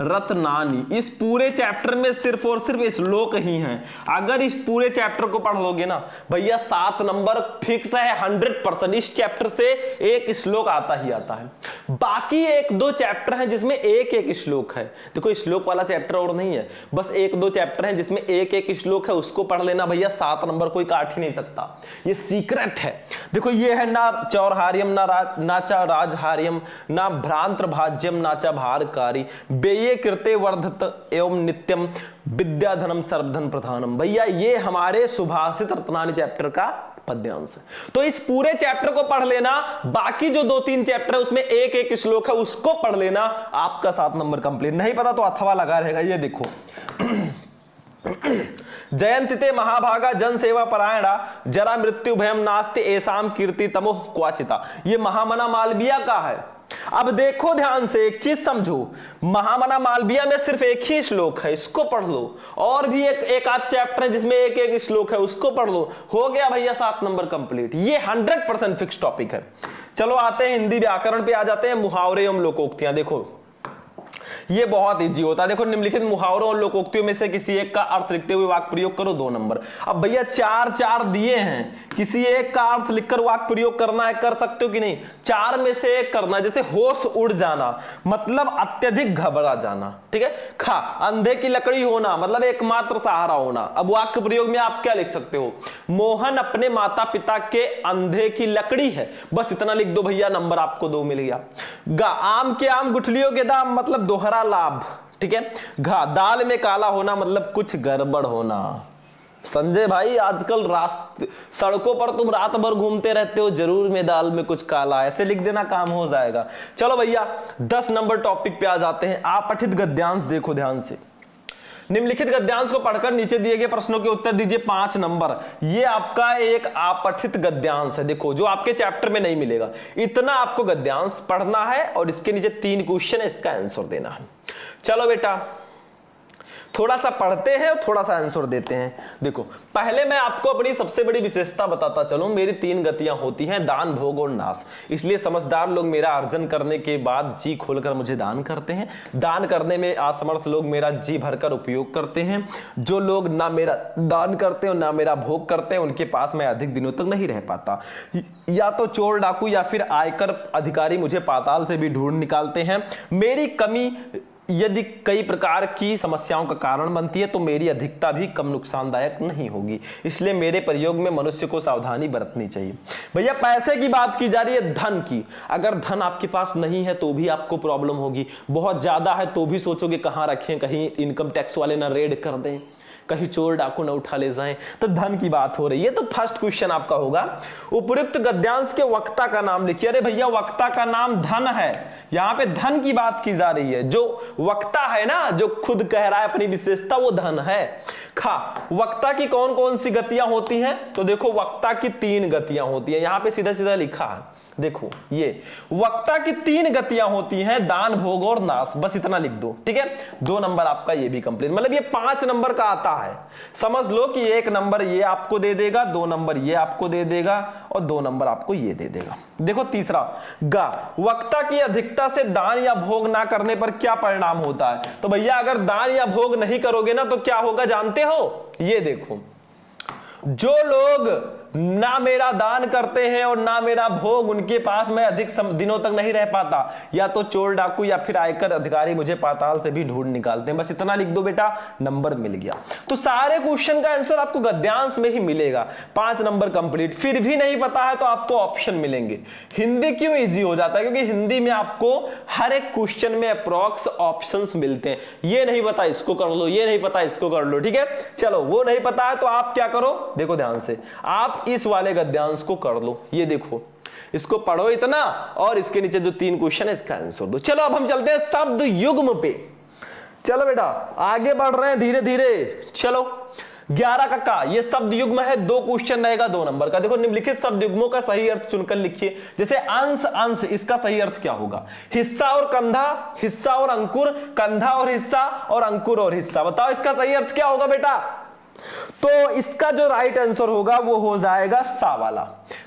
रत्नानी, इस पूरे चैप्टर में सिर्फ और सिर्फ श्लोक ही हैं। अगर इस पूरे चैप्टर को पढ़ लोगे ना भैया 7 नंबर फिक्स है 100%। इस चैप्टर से एक श्लोक आता ही आता है। बाकी 1-2 चैप्टर हैं जिसमें एक श्लोक है। देखो श्लोक वाला चैप्टर और नहीं है, बस 1-2 चैप्टर हैं जिसमें एक श्लोक है, उसको पढ़ लेना भैया 7 नंबर कोई काट ही नहीं सकता, ये सीक्रेट है। देखो ये है ना चौरहार्यम, नाचा राजहार्यम, ना भ्रांत्र भाज्यम, नाचा भारकारी, बेये कृते वर्धत एवं नित्यम, विद्याधनम सर्वधन प्रधानम। भैया ये हमारे सुभाषित रत्नानी चैप्टर का पद्यांश है। तो इस पूरे चैप्टर को पढ़ लेना, बाकी जो 2-3 चैप्टर है उसमें एक श्लोक है, उसको पढ़ लेना, आपका 7 नंबर कंप्लीट। नहीं पता तो अथवा लगा रहेगा। ये देखो जयंतिते महाभागा जन सेवा परायणा, जरा मृत्यु भयम नास्ति एसाम कीर्ति तमोह क्वाचिता, ये महामना मालवीय का है। अब देखो ध्यान से एक चीज समझो, महामना मालवीय में सिर्फ एक ही श्लोक है, इसको पढ़ लो, और भी एक आध चैप्टर है जिसमें एक श्लोक है, उसको पढ़ लो, हो गया भैया 7 नंबर कंप्लीट। ये 100% फिक्स टॉपिक है। चलो आते हैं हिंदी व्याकरण पे, आ जाते हैं मुहावरे एवं लोकोक्तियां। देखो ये बहुत इजी होता है। देखो निम्नलिखित मुहावरों और लोकोक्तियों में से किसी एक का अर्थ लिखते हुए वाक्य प्रयोग करो, 2 नंबर। अब भैया 4 दिए हैं, किसी एक का अर्थ लिखकर वाक्य प्रयोग करना है, कर सकते हो कि नहीं? 4 में से एक करना है। जैसे होश उड़ जाना मतलब अत्यधिक घबरा जाना, ठीक है। खा, अंधे की लकड़ी होना मतलब एकमात्र सहारा होना। अब वाक्य प्रयोग में आप क्या लिख सकते हो? मोहन अपने माता पिता के अंधे की लकड़ी है, बस इतना लिख दो भैया, नंबर आपको 2 मिल गया। गा, आम के आम गुठलियों के दाम मतलब दोहरा लाभ, ठीक है। घा, दाल में काला होना मतलब कुछ गड़बड़ होना। संजय भाई आजकल सड़कों पर तुम रात भर घूमते रहते हो, जरूर में दाल में कुछ काला, ऐसे लिख देना, काम हो जाएगा। चलो भैया 10 नंबर टॉपिक पे आ जाते हैं। अपठित गद्यांश देखो ध्यान से, निम्नलिखित गद्यांश को पढ़कर नीचे दिए गए प्रश्नों के उत्तर दीजिए 5 नंबर। ये आपका एक अपठित गद्यांश है, देखो जो आपके चैप्टर में नहीं मिलेगा। इतना आपको गद्यांश पढ़ना है और इसके नीचे 3 क्वेश्चन है, इसका आंसर देना है। चलो बेटा थोड़ा सा पढ़ते हैं और थोड़ा सा आंसर देते हैं। देखो पहले मैं आपको अपनी सबसे बड़ी विशेषता बताता चलूं। मेरी 3 गतियां होती हैं, दान, भोग और नाश। इसलिए समझदार लोग मेरा अर्जन करने के बाद जी खोलकर मुझे दान करते हैं। दान करने में असमर्थ लोग मेरा जी भरकर उपयोग करते हैं। जो लोग ना मेरा दान करते हैं और ना मेरा भोग करते हैं, उनके पास मैं अधिक दिनों तक नहीं रह पाता। या तो चोर डाकू या फिर आयकर अधिकारी मुझे पाताल से भी ढूंढ निकालते हैं। मेरी कमी यदि कई प्रकार की समस्याओं का कारण बनती है तो मेरी अधिकता भी कम नुकसानदायक नहीं होगी। इसलिए मेरे प्रयोग में मनुष्य को सावधानी बरतनी चाहिए। भैया पैसे की बात की जा रही है, धन की। अगर धन आपके पास नहीं है तो भी आपको प्रॉब्लम होगी, बहुत ज्यादा है तो भी सोचोगे कहां रखें, कहीं इनकम टैक्स वाले ना रेड कर दें, कहीं चोर डाकू न उठा ले जाएं। तो धन की बात हो रही है, तो फर्स्ट क्वेश्चन आपका होगा उपयुक्त गद्यांश के वक्ता का नाम लिखिए। अरे भैया वक्ता का नाम धन है, यहां पे धन की बात की जा रही है। जो वक्ता है ना, जो खुद कह रहा है अपनी विशेषता, वो धन है। खा, वक्ता की कौन कौन सी गतियां होती हैं? तो देखो वक्ता की 3 गतियां होती हैं, यहां पे सीधा सीधा लिखा है। देखो ये वक्ता की 3 गतियां होती हैं, दान, भोग और नाश, बस इतना लिख दो, ठीक है। 2 नंबर आपका ये भी कंप्लीट, मतलब ये 5 नंबर का आता है। समझ लो कि 1 नंबर ये आपको दे देगा, 2 नंबर ये आपको दे देगा और 2 नंबर आपको ये दे देगा। देखो तीसरा, गा, वक्ता की अधिकता से दान या भोग ना करने पर क्या परिणाम होता है? तो भैया अगर दान या भोग नहीं करोगे ना तो क्या होगा जानते हो? ये देखो, जो लोग ना मेरा दान करते हैं और ना मेरा भोग, उनके पास मैं अधिक दिनों तक नहीं रह पाता। या तो चोर डाकू या फिर आयकर अधिकारी मुझे पाताल से भी ढूंढ निकालते हैं। बस इतना लिख दो बेटा, नंबर मिल गया। तो सारे क्वेश्चन का आंसर आपको गद्यांश में ही मिलेगा। 5 नंबर कंप्लीट। फिर भी नहीं पता है तो आपको ऑप्शन मिलेंगे। हिंदी क्यों इजी हो जाता है? क्योंकि हिंदी में आपको हर एक क्वेश्चन में अप्रॉक्स ऑप्शंस मिलते हैं। ये नहीं पता इसको कर लो, ये नहीं पता इसको कर लो, ठीक है। चलो वो नहीं पता है तो आप क्या करो, देखो ध्यान से, आप इस वाले गद्यांश को कर लो। ये देखो इसको पढ़ो इतना और इसके नीचे जो 3 क्वेश्चन है इसका आंसर दो। चलो अब हम चलते हैं शब्द युग्म पे। चलो बेटा आगे बढ़ रहे हैं धीरे धीरे। चलो 11 का का ये शब्द युग्म है, 2 क्वेश्चन रहेगा 2 नंबर का। देखो निम्नलिखित शब्द युग्मों का सही अर्थ चुनकर लिखिए। जैसे अंश अंश, इसका सही अर्थ क्या होगा? हिस्सा और कंधा, हिस्सा और अंकुर, कंधा और हिस्सा और अंकुर और हिस्सा। बताओ इसका सही अर्थ क्या होगा बेटा? तो इसका जो राइट आंसर होगा वो हो जाएगा सा वाला,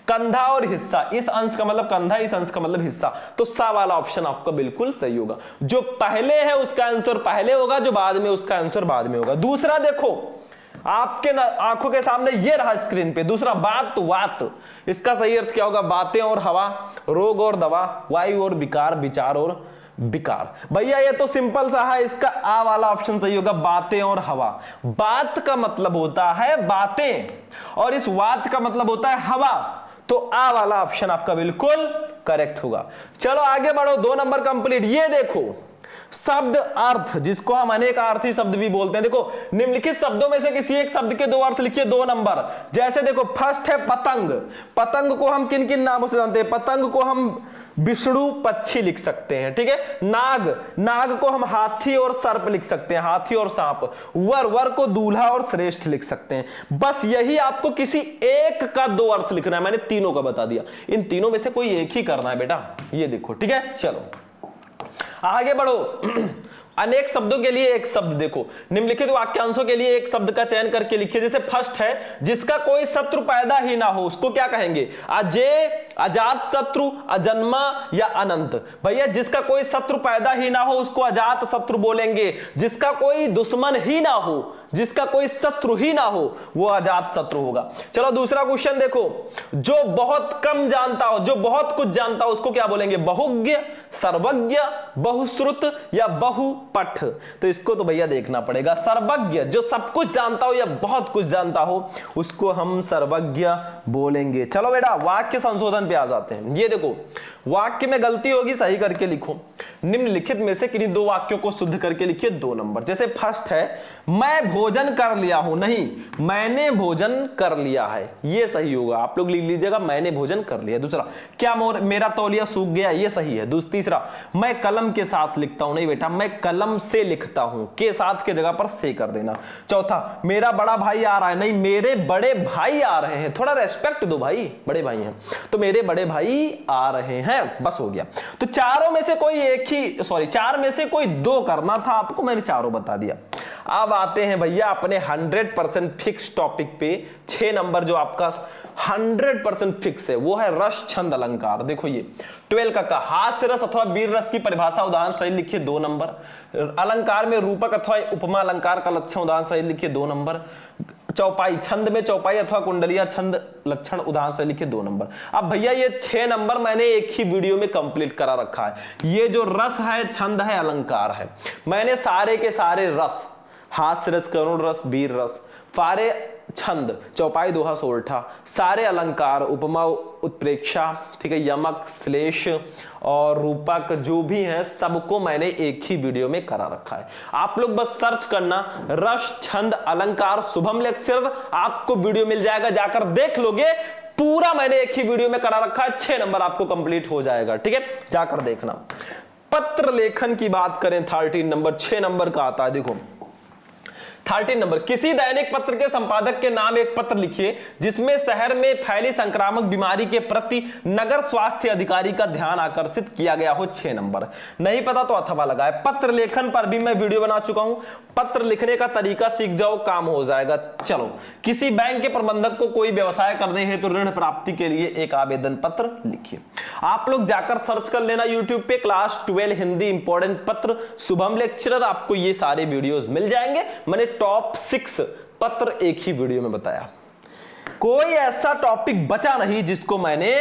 कंधा और हिस्सा। इस अंश का मतलब कंधा, इस अंश का मतलब हिस्सा, तो सा वाला ऑप्शन आपका बिल्कुल सही होगा। जो पहले है उसका आंसर पहले होगा, जो बाद में उसका आंसर बाद में होगा। दूसरा देखो आपके आंखों के सामने ये रहा स्क्रीन पे, दूसरा बात वात, इसका सही अर्थ क्या होगा? बातें और हवा, रोग और दवा, वायु और विकार, विचार और विकार। भैया ये तो सिंपल सा है, इसका आ वाला ऑप्शन सही होगा, बातें और हवा। बात का मतलब होता है बातें और इस वात का मतलब होता है हवा, तो आ वाला ऑप्शन आपका बिल्कुल करेक्ट होगा। चलो आगे बढ़ो, 2 नंबर कंप्लीट। ये देखो शब्द अर्थ, जिसको हम अनेकार्थी शब्द भी बोलते हैं। देखो निम्नलिखित शब्दों में से किसी एक शब्द के 2 अर्थ लिखिए, 2 नंबर। जैसे देखो फर्स्ट है पतंग। पतंग को हम किन किन नामों से जानते हैं? पतंग को हम विष्णु पक्षी लिख सकते हैं, ठीक है। नाग, नाग को हम हाथी और सर्प लिख सकते हैं, हाथी और सांप। वर, वर को दूल्हा और श्रेष्ठ लिख सकते हैं। बस यही आपको किसी एक का 2 अर्थ लिखना है, मैंने तीनों का बता दिया। इन तीनों में से कोई एक ही करना है बेटा, ये देखो, ठीक है। चलो आगे बढ़ो। अनेक शब्दों के लिए एक शब्द देखो, निम्नलिखित वाक्यांशों के लिए एक शब्द का चयन करके लिखिए। जैसे फर्स्ट है जिसका कोई शत्रु पैदा ही ना हो, उसको क्या कहेंगे? अजेय, अजात शत्रु, अजन्मा या अनंत। भैया जिसका कोई शत्रु पैदा ही ना हो उसको अजात शत्रु बोलेंगे। जिसका कोई दुश्मन ही ना हो, जिसका कोई शत्रु ही ना हो, वो अजात शत्रु होगा। चलो दूसरा क्वेश्चन देखो, जो बहुत कम जानता हो, जो बहुत कुछ जानता हो, उसको क्या बोलेंगे? बहुज्ञ, सर्वज्ञ, बहुश्रुत या बहुपठ। तो इसको तो भैया देखना पड़ेगा। सर्वज्ञ जो सब कुछ जानता हो या बहुत कुछ जानता हो, उसको हम सर्वज्ञ बोलेंगे। चलो बेटा वाक्य संशोधन पे आ जाते हैं। ये देखो वाक्य में गलती होगी, सही करके लिखो। निम्नलिखित में से किन्हीं 2 वाक्यों को शुद्ध करके लिखिए, 2 नंबर। जैसे फर्स्ट है मैं भोजन कर लिया हूं, नहीं मैंने भोजन कर लिया है, ये सही होगा। आप लोग लिख लीजिएगा मैंने भोजन कर लिया। दूसरा क्या मेरा तौलिया सूख गया, ये सही है। तीसरा मैं कलम के साथ लिखता हूं, नहीं बेटा मैं कलम से लिखता हूं, के साथ के जगह पर से कर देना। चौथा मेरा बड़ा भाई आ रहा है, नहीं मेरे बड़े भाई आ रहे हैं। थोड़ा रेस्पेक्ट दो भाई, बड़े भाई हैं तो मेरे बड़े भाई आ रहे हैं, बस हो गया। तो चारों में से कोई एक ही, सॉरी 4 में से कोई 2 करना था आपको, मैंने चारों बता दिया। अब आते हैं भैया अपने 100% फिक्स टॉपिक पे। 6 नंबर जो आपका 100% फिक्स है वो है रस छंद अलंकार। देखो ये 12 का हास्य रस अथवा वीर रस की परिभाषा उदाहरण सही लिखिए, 2 नंबर। अलंकार में रूपक अथवा उपमा अलंकार का लक्षण उदाहरण सही लिखिए, 2 नंबर। चौपाई, छंद में चौपाई अथवा कुंडलिया छंद लक्षण उदाहरण से लिखिए, 2 नंबर। अब भैया ये 6 नंबर मैंने एक ही वीडियो में कंप्लीट करा रखा है। ये जो रस है, छंद है, अलंकार है, मैंने सारे के सारे रस, हास्य रस, करुण रस, वीर रस, सारे छंद, चौपाई, दोहा, सोरठा, सारे अलंकार, उपमा, उत्प्रेक्षा, ठीक है, यमक, श्लेष और रूपक जो भी हैं सबको मैंने एक ही वीडियो में करा रखा है। आप लोग बस सर्च करना रस छंद अलंकार शुभम लेक्चर, आपको वीडियो मिल जाएगा, जाकर देख लोगे। पूरा मैंने एक ही वीडियो में करा रखा है, 6 नंबर आपको कंप्लीट हो जाएगा, ठीक है, जाकर देखना। पत्र लेखन की बात करें 13 नंबर, 6 नंबर का आता है। देखो 13 नंबर, किसी दैनिक पत्र के संपादक के नाम एक पत्र लिखिए जिसमें शहर में फैली संक्रामक बीमारी के प्रति नगर स्वास्थ्य अधिकारी का ध्यान आकर्षित किया गया हो। 6 नंबर, नहीं पता तो अथवा लगाए। पत्र लेखन पर भी मैं वीडियो बना चुका हूं, पत्र लिखने का तरीका सीख जाओ, काम हो जाएगा। चलो, किसी बैंक के प्रबंधक को कोई व्यवसाय करने हेतु ऋण प्राप्ति के लिए एक आवेदन पत्र लिखिए। आप लोग जाकर सर्च कर लेना यूट्यूब पे क्लास 12 हिंदी इंपॉर्टेंट पत्र शुभम लेक्चरर, आपको ये सारे वीडियोस मिल जाएंगे। मैंने टॉप 6 पत्र एक ही वीडियो में बताया, कोई ऐसा टॉपिक बचा नहीं जिसको मैंने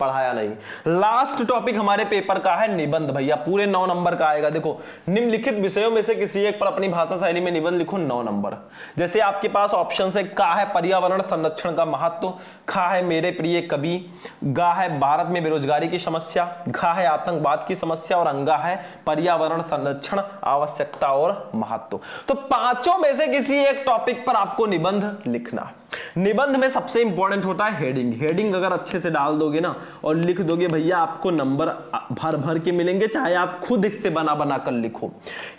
पढ़ाया नहीं। लास्ट टॉपिक हमारे पेपर का है निबंध, भैया पूरे 9 नंबर का आएगा। देखो निम्नलिखित विषयों में से किसी एक पर अपनी भाषा शैली में निबंध लिखो, 9 नंबर। जैसे आपके पास ऑप्शन है, का है पर्यावरण संरक्षण का महत्व, खा है मेरे प्रिय कवि, गा है भारत में बेरोजगारी की समस्या, घा है आतंकवाद की समस्या और अंगा है पर्यावरण संरक्षण आवश्यकता और महत्व। तो 5 में से किसी एक टॉपिक पर आपको निबंध लिखना। निबंध में सबसे इंपॉर्टेंट होता है हेडिंग। हेडिंग अगर अच्छे से डाल दोगे ना और लिख दोगे भैया, आपको नंबर भर भर के मिलेंगे, चाहे आप खुद से बना बना कर लिखो।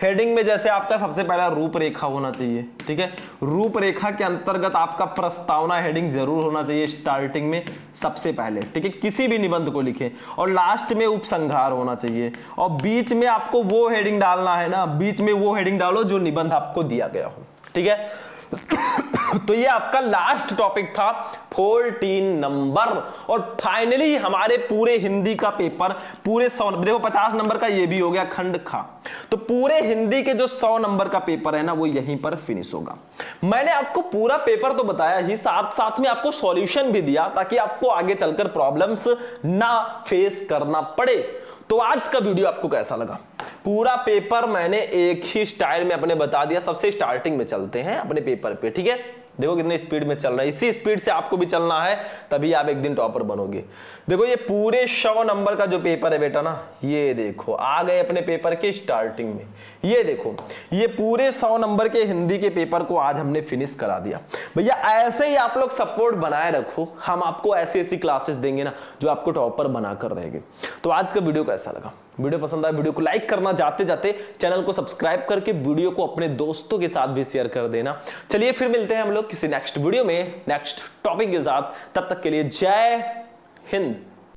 हेडिंग में जैसे आपका सबसे पहला रूपरेखा होना चाहिए, ठीक है। रूपरेखा के अंतर्गत आपका प्रस्तावना हेडिंग जरूर होना चाहिए स्टार्टिंग में सबसे पहले, ठीक है, किसी भी निबंध को लिखें। और लास्ट में उपसंहार होना चाहिए, और बीच में आपको वो हेडिंग डालना है ना, बीच में वो हेडिंग डालो जो निबंध आपको दिया गया हो, ठीक है। तो ये आपका लास्ट टॉपिक था 14 नंबर। और फाइनली हमारे पूरे हिंदी का पेपर पूरे 100, देखो 50 नंबर का ये भी हो गया खंड खा, तो पूरे हिंदी के जो 100 नंबर का पेपर है ना वो यहीं पर फिनिश होगा। मैंने आपको पूरा पेपर तो बताया ही, साथ साथ में आपको सॉल्यूशन भी दिया ताकि आपको आगे चलकर प्रॉब्लम्स ना फेस करना पड़े। तो आज का वीडियो आपको कैसा लगा? पूरा पेपर मैंने एक ही स्टाइल में अपने बता दिया। सबसे स्टार्टिंग में चलते हैं अपने पेपर पे, ठीक है। देखो कितने स्पीड में चल रहा है, इसी स्पीड से आपको भी चलना है, तभी आप एक दिन टॉपर बनोगे। देखो ये पूरे 100 नंबर का जो पेपर है बेटा ना, ये देखो आ गए अपने पेपर के स्टार्टिंग में। ये देखो ये पूरे 100 नंबर के हिंदी के पेपर को आज हमने फिनिश करा दिया। भैया ऐसे ही आप लोग सपोर्ट बनाए रखो, हम आपको ऐसी ऐसी क्लासेस देंगे ना जो आपको टॉपर बनाकर रहेंगे। तो आज का वीडियो कैसा लगा? वीडियो पसंद आया वीडियो को लाइक करना, जाते जाते चैनल को सब्सक्राइब करके वीडियो को अपने दोस्तों के साथ भी शेयर कर देना। चलिए फिर मिलते हैं हम लोग किसी नेक्स्ट वीडियो में नेक्स्ट टॉपिक के साथ। तब तक के लिए जय हिंद।